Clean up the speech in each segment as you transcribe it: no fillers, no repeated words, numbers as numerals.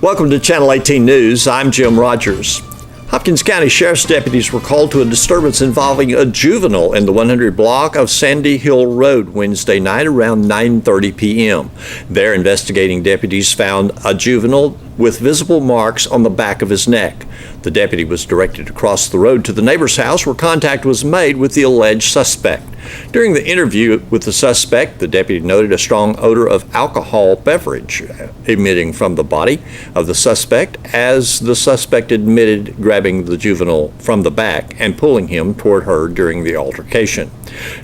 Welcome to Channel 18 News. I'm Jim Rogers. Hopkins County Sheriff's deputies were called to a disturbance involving a juvenile in the 100 block of Sandy Hill Road Wednesday night around 9:30 p.m. Their investigating deputies found a juvenile with visible marks on the back of his neck. The deputy was directed to cross the road to the neighbor's house where contact was made with the alleged suspect. During the interview with the suspect, the deputy noted a strong odor of alcohol beverage emitting from the body of the suspect as the suspect admitted grabbing the juvenile from the back and pulling him toward her during the altercation.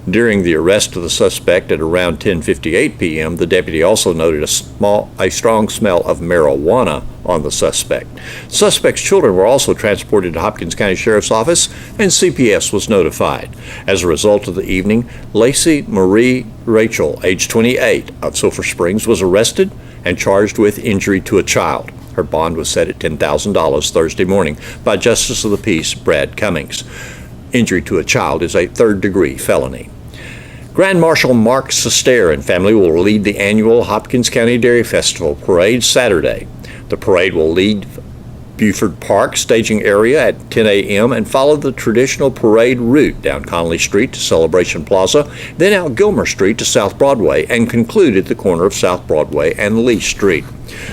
During the arrest of the suspect at around 10:58 p.m., the deputy also noted a strong smell of marijuana on the suspect. The suspect's children were also transported to Hopkins County Sheriff's Office, and CPS was notified. As a result of the evening, Lacey Marie Rachel, age 28, of Sulphur Springs, was arrested and charged with injury to a child. Her bond was set at $10,000 Thursday morning by Justice of the Peace Brad Cummings. Injury to a child is a third-degree felony. Grand Marshal Mark Sester and family will lead the annual Hopkins County Dairy Festival Parade Saturday. The parade will lead Buford Park staging area at 10 a.m. and follow the traditional parade route down Conley Street to Celebration Plaza, then out Gilmer Street to South Broadway, and conclude at the corner of South Broadway and Lee Street.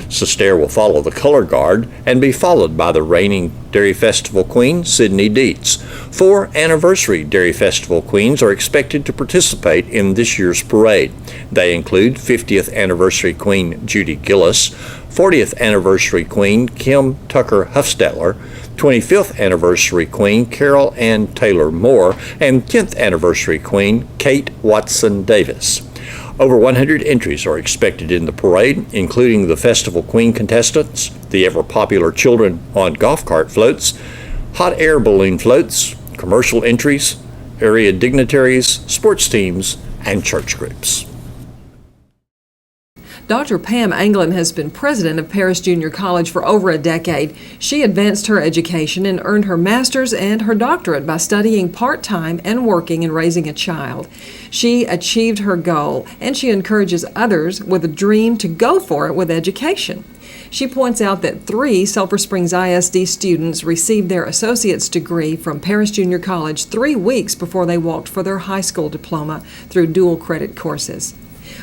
Sester will follow the color guard and be followed by the reigning Dairy Festival Queen, Sydney Dietz. 4 anniversary Dairy Festival Queens are expected to participate in this year's parade. They include 50th Anniversary Queen Judy Gillis, 40th Anniversary Queen Kim Tucker Huffstetler, 25th Anniversary Queen Carol Ann Taylor Moore, and 10th Anniversary Queen Kate Watson Davis. Over 100 entries are expected in the parade, including the Festival Queen contestants, the ever-popular children on golf cart floats, hot air balloon floats, commercial entries, area dignitaries, sports teams, and church groups. Dr. Pam Anglin has been president of Paris Junior College for over a decade. She advanced her education and earned her master's and her doctorate by studying part-time and working and raising a child. She achieved her goal, and she encourages others with a dream to go for it with education. She points out that 3 Sulphur Springs ISD students received their associate's degree from Paris Junior College 3 weeks before they walked for their high school diploma through dual credit courses.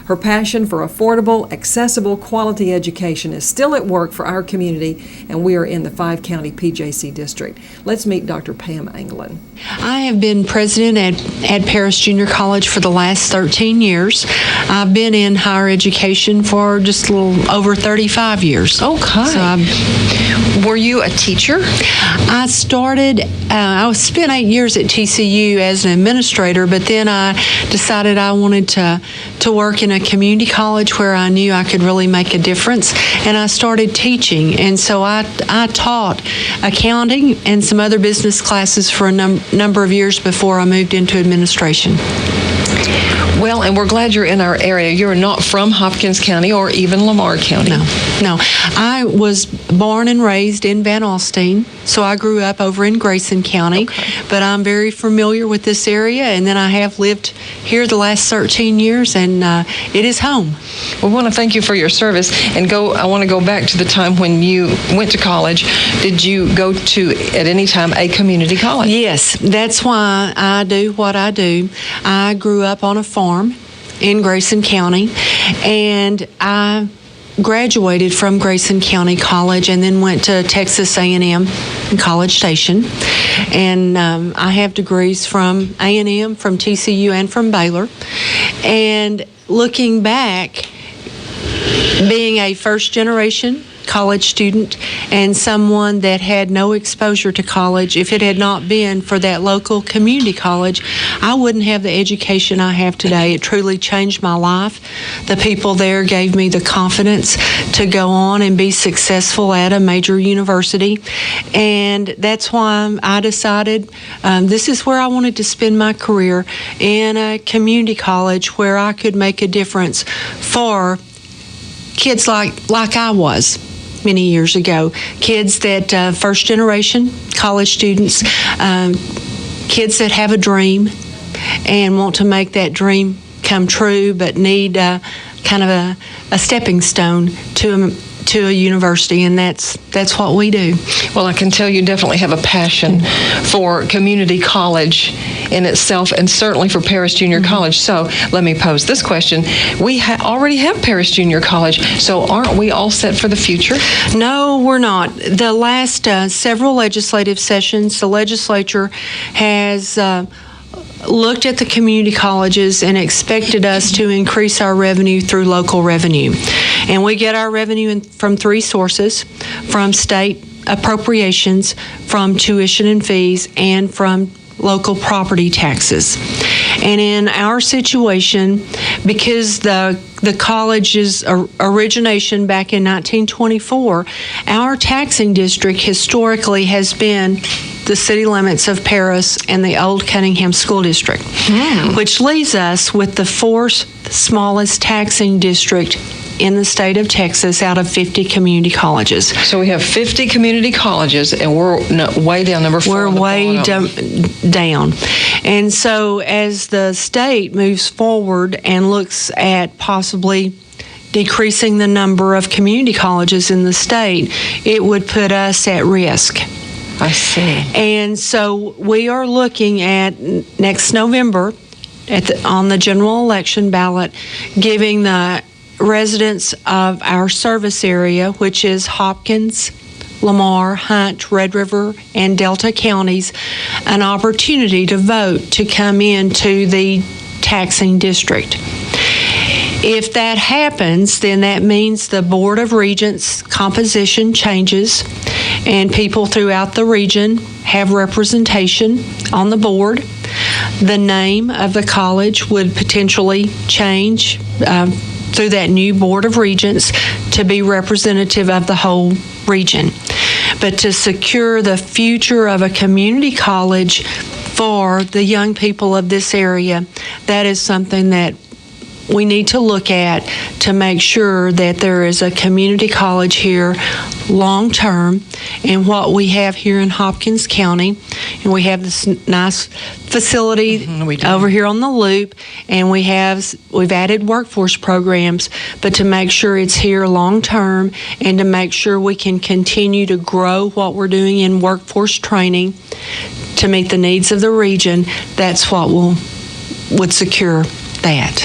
Her passion for affordable, accessible, quality education is still at work for our community, and we are in the 5-county PJC district. Let's meet Dr. Pam Anglin. I have been president at Paris Junior College for the last 13 years. I've been in higher education for just a little over 35 years. Okay. Were you a teacher? I spent 8 years at TCU as an administrator, but then I decided I wanted to work in a community college where I knew I could really make a difference, and I started teaching. And so I taught accounting and some other business classes for a number of years before I moved into administration. Well, and we're glad you're in our area. You're not from Hopkins County or even Lamar County. No. I was born and raised in Van Alstyne, so I grew up over in Grayson County. Okay. But I'm very familiar with this area, and then I have lived here the last 13 years, and it is home. We want to thank you for your service, and I want to go back to the time when you went to college. Did you go to, at any time, a community college? Yes, that's why I do what I do. I grew up on a farm in Grayson County, and I graduated from Grayson County College and then went to Texas A&M in College Station. And I have degrees from A&M, from TCU, and from Baylor. And looking back, being a first-generation college student and someone that had no exposure to college, if it had not been for that local community college, I wouldn't have the education I have today. It truly changed my life. The people there gave me the confidence to go on and be successful at a major university, and that's why I decided this is where I wanted to spend my career, in a community college where I could make a difference for kids like I was many years ago. Kids that first generation college students, kids that have a dream and want to make that dream come true, but need kind of a stepping stone to to a university, and that's what we do. Well, I can tell you definitely have a passion for community college in itself, and certainly for Paris Junior College. So let me pose this question. We already have Paris Junior College, so aren't we all set for the future? No, we're not. The last several legislative sessions, the legislature has looked at the community colleges and expected us to increase our revenue through local revenue. And we get our revenue from three sources: from state appropriations, from tuition and fees, and from local property taxes. And in our situation, because the college's origination back in 1924, our taxing district historically has been the city limits of Paris and the old Cunningham School District, which leaves us with the fourth smallest taxing district in the state of Texas out of 50 community colleges. So we have 50 community colleges, and we're way down number 4. We're way down. And so as the state moves forward and looks at possibly decreasing the number of community colleges in the state, it would put us at risk. I see. And so we are looking at next November on the general election ballot, giving the residents of our service area, which is Hopkins, Lamar, Hunt, Red River, and Delta counties, an opportunity to vote to come into the taxing district. If that happens, then that means the Board of Regents composition changes, and people throughout the region have representation on the board. The name of the college would potentially change through that new Board of Regents to be representative of the whole region. But to secure the future of a community college for the young people of this area, that is something that we need to look at to make sure that there is a community college here long term. And what we have here in Hopkins County, and we have this nice facility over here on the Loop, and we've added workforce programs, but to make sure it's here long term and to make sure we can continue to grow what we're doing in workforce training to meet the needs of the region, that's what would secure that.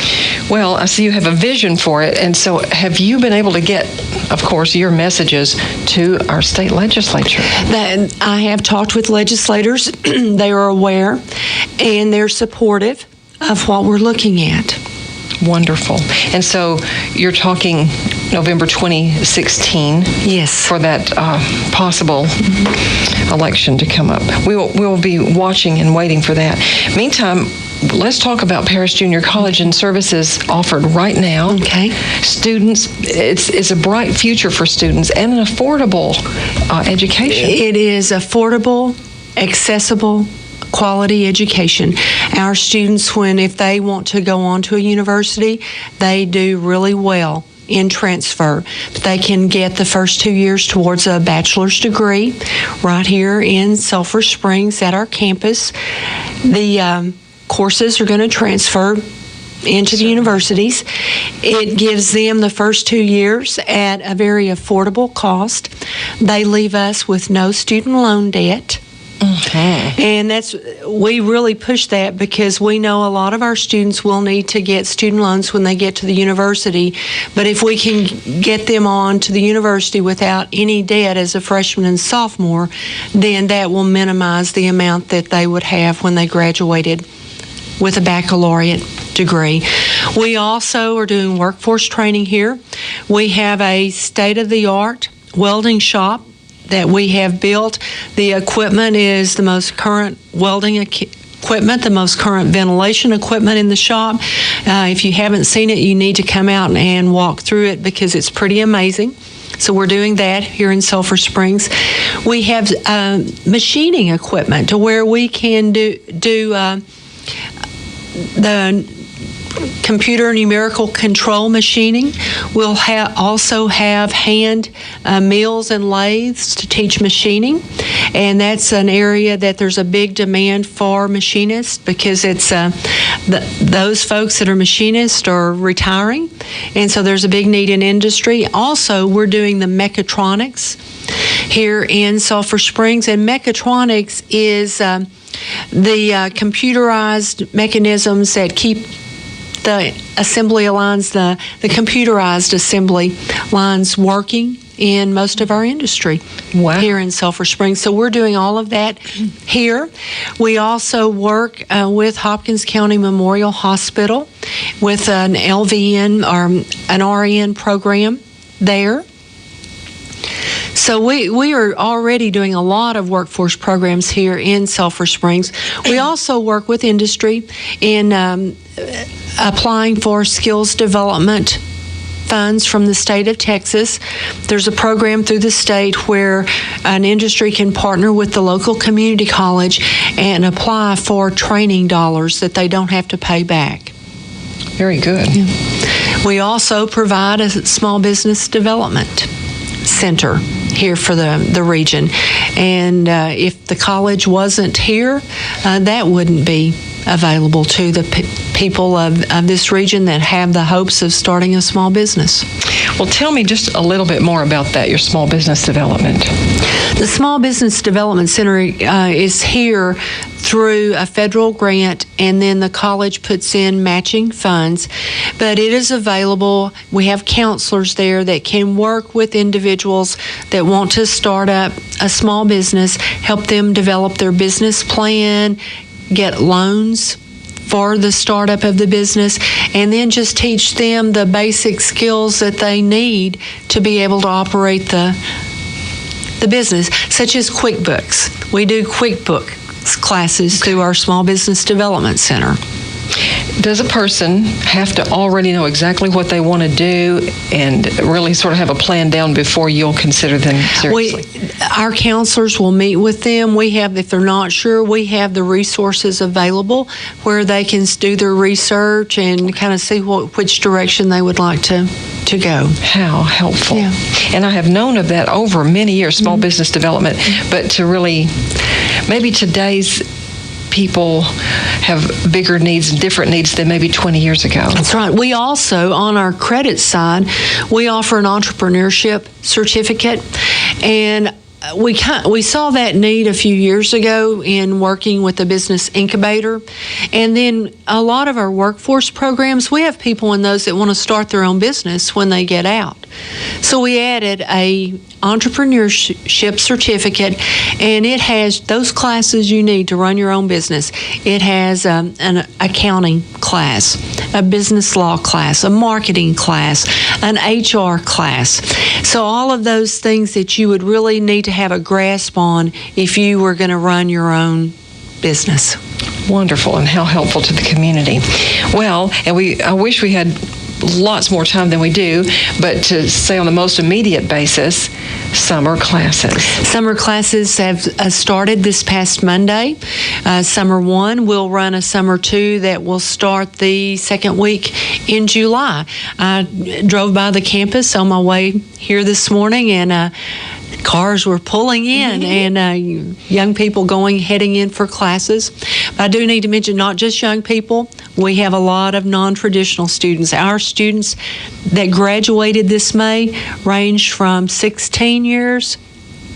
Well, I see you have a vision for it, and so have you been able to get, of course, your messages to our state legislature? I have talked with legislators. They are aware, and they're supportive of what we're looking at. Wonderful. And so you're talking November 2016. Yes. For that possible election to come up. We will be watching and waiting for that. Meantime, let's talk about Paris Junior College and services offered right now. Okay. Students, it's a bright future for students and an affordable education. It is affordable, accessible, quality education. Our students, if they want to go on to a university, they do really well in transfer. They can get the first 2 years towards a bachelor's degree right here in Sulphur Springs at our campus. The courses are going to transfer into the universities. It gives them the first 2 years at a very affordable cost. They leave us with no student loan debt. And we really push that because we know a lot of our students will need to get student loans when they get to the university. But if we can get them on to the university without any debt as a freshman and sophomore, then that will minimize the amount that they would have when they graduated with a baccalaureate degree. We also are doing workforce training here. We have a state-of-the-art welding shop that we have built. The equipment is the most current welding equipment, the most current ventilation equipment in the shop. If you haven't seen it, you need to come out and walk through it because it's pretty amazing. So we're doing that here in Sulphur Springs. We have machining equipment to where we can do the computer numerical control machining. We'll also have hand mills and lathes to teach machining, and that's an area that there's a big demand for machinists because it's those folks that are machinists are retiring, and so there's a big need in industry. Also, we're doing the mechatronics here in Sulphur Springs, and mechatronics is the computerized mechanisms that keep the assembly lines, the computerized assembly lines working in most of our industry here in Sulphur Springs. So we're doing all of that here. We also work with Hopkins County Memorial Hospital with an LVN or an RN program there. So we are already doing a lot of workforce programs here in Sulphur Springs. We also work with industry in applying for skills development funds from the state of Texas. There's a program through the state where an industry can partner with the local community college and apply for training dollars that they don't have to pay back. Very good. Yeah. We also provide a small business development center here for the region, and if the college wasn't here, that wouldn't be available to the people of this region that have the hopes of starting a small business. Well, tell me just a little bit more about that, your small business development. The Small Business Development Center is here through a federal grant, and then the college puts in matching funds, but it is available. We have counselors there that can work with individuals that want to start up a small business, help them develop their business plan, get loans for the startup of the business, and then just teach them the basic skills that they need to be able to operate the business, such as QuickBooks. We do QuickBooks classes through our Small Business Development Center. Does a person have to already know exactly what they want to do and really sort of have a plan down before you'll consider them seriously? Our counselors will meet with them. If they're not sure, we have the resources available where they can do their research and kind of see which direction they would like to go. How helpful. Yeah. And I have known of that over many years, small business development, but to really, maybe today's people have bigger needs and different needs than maybe 20 years ago. That's right. We also, on our credit side, we offer an entrepreneurship certificate, and we saw that need a few years ago in working with the business incubator. And then a lot of our workforce programs, we have people in those that want to start their own business when they get out. So we added a entrepreneurship certificate, and it has those classes you need to run your own business. It has an accounting class, a business law class, a marketing class, an HR class. So all of those things that you would really need to have a grasp on if you were going to run your own business. Wonderful, and how helpful to the community. Well, and I wish we had lots more time than we do, but to say on the most immediate basis, summer classes. Summer classes have started this past Monday. Summer 1 will run a Summer 2 that will start the second week in July. I drove by the campus on my way here this morning, and cars were pulling in, and young people heading in for classes. I do need to mention not just young people. We have a lot of non-traditional students. Our students that graduated this May range from 16 years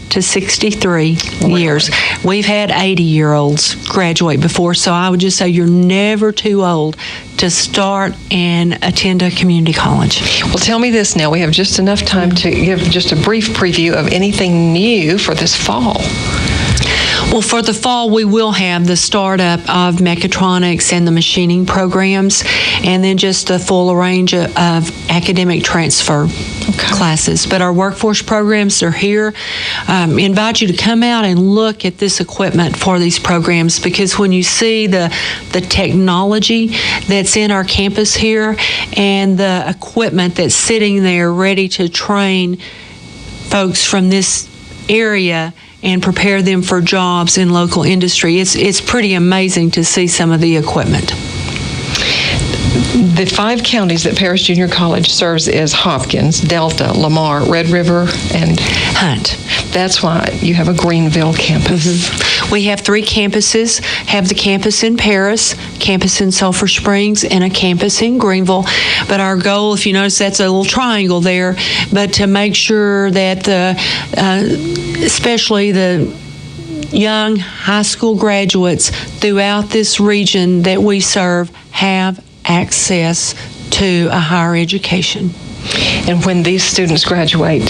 to 63 years. We've had 80-year-olds graduate before, so I would just say you're never too old to start and attend a community college. Well, tell me this now. We have just enough time to give just a brief preview of anything new for this fall. Well, for the fall, we will have the startup of mechatronics and the machining programs, and then just a full range of academic transfer classes. But our workforce programs are here. Invite you to come out and look at this equipment for these programs, because when you see the technology that's in our campus here and the equipment that's sitting there ready to train folks from this area and prepare them for jobs in local industry, it's pretty amazing to see some of the equipment. The 5 counties that Paris Junior College serves is Hopkins, Delta, Lamar, Red River, and Hunt. that's why you have a Greenville campus. We have 3 campuses, have the campus in Paris, campus in Sulphur Springs, and a campus in Greenville. But our goal, if you notice, that's a little triangle there, but to make sure that especially the young high school graduates throughout this region that we serve have access to a higher education. And when these students graduate,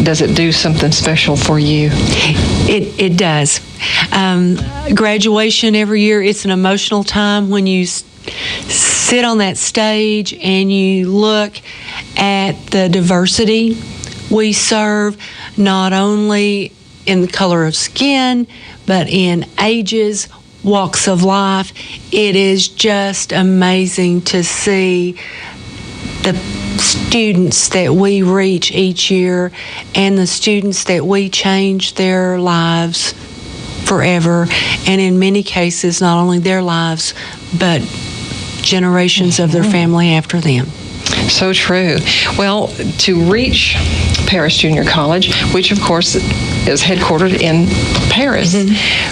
does it do something special for you? It does. Graduation every year, it's an emotional time when you sit on that stage and you look at the diversity we serve, not only in the color of skin, but in ages, walks of life. It is just amazing to see the students that we reach each year and the students that we change their lives forever, and in many cases, not only their lives, but generations of their family after them. So true. Well, to reach Paris Junior College, which of course is headquartered in Paris,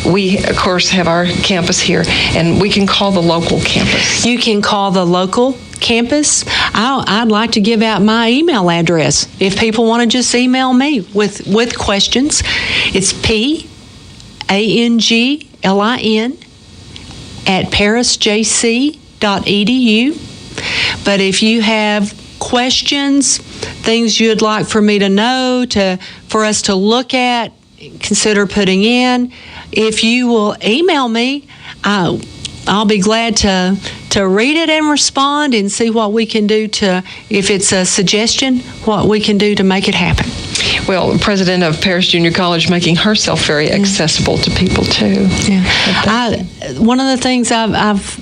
we of course have our campus here, and we can call the local campus. You can call the local campus. I'd like to give out my email address if people want to just email me with questions. It's PANGLIN@parisjc.edu. But if you have questions, things you'd like for me to know, for us to look at, consider putting in, if you will email me, I'll be glad to read it and respond and see what we can do if it's a suggestion, what we can do to make it happen. Well, president of Paris Junior College, making herself very accessible to people too. Yeah. One of the things I've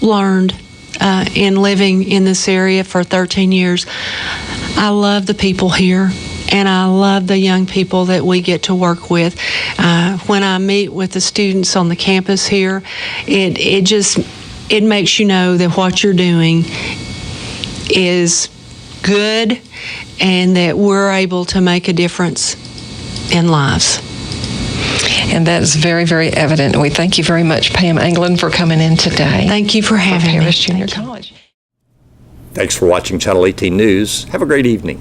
learned in living in this area for 13 years, I love the people here, and I love the young people that we get to work with. When I meet with the students on the campus here, it makes you know that what you're doing is good and that we're able to make a difference in lives. And that is very, very evident. We thank you very much, Pam Anglin, for coming in today. Thank you for having me. Paris Junior College. Thanks for watching Channel 18 News. Have a great evening.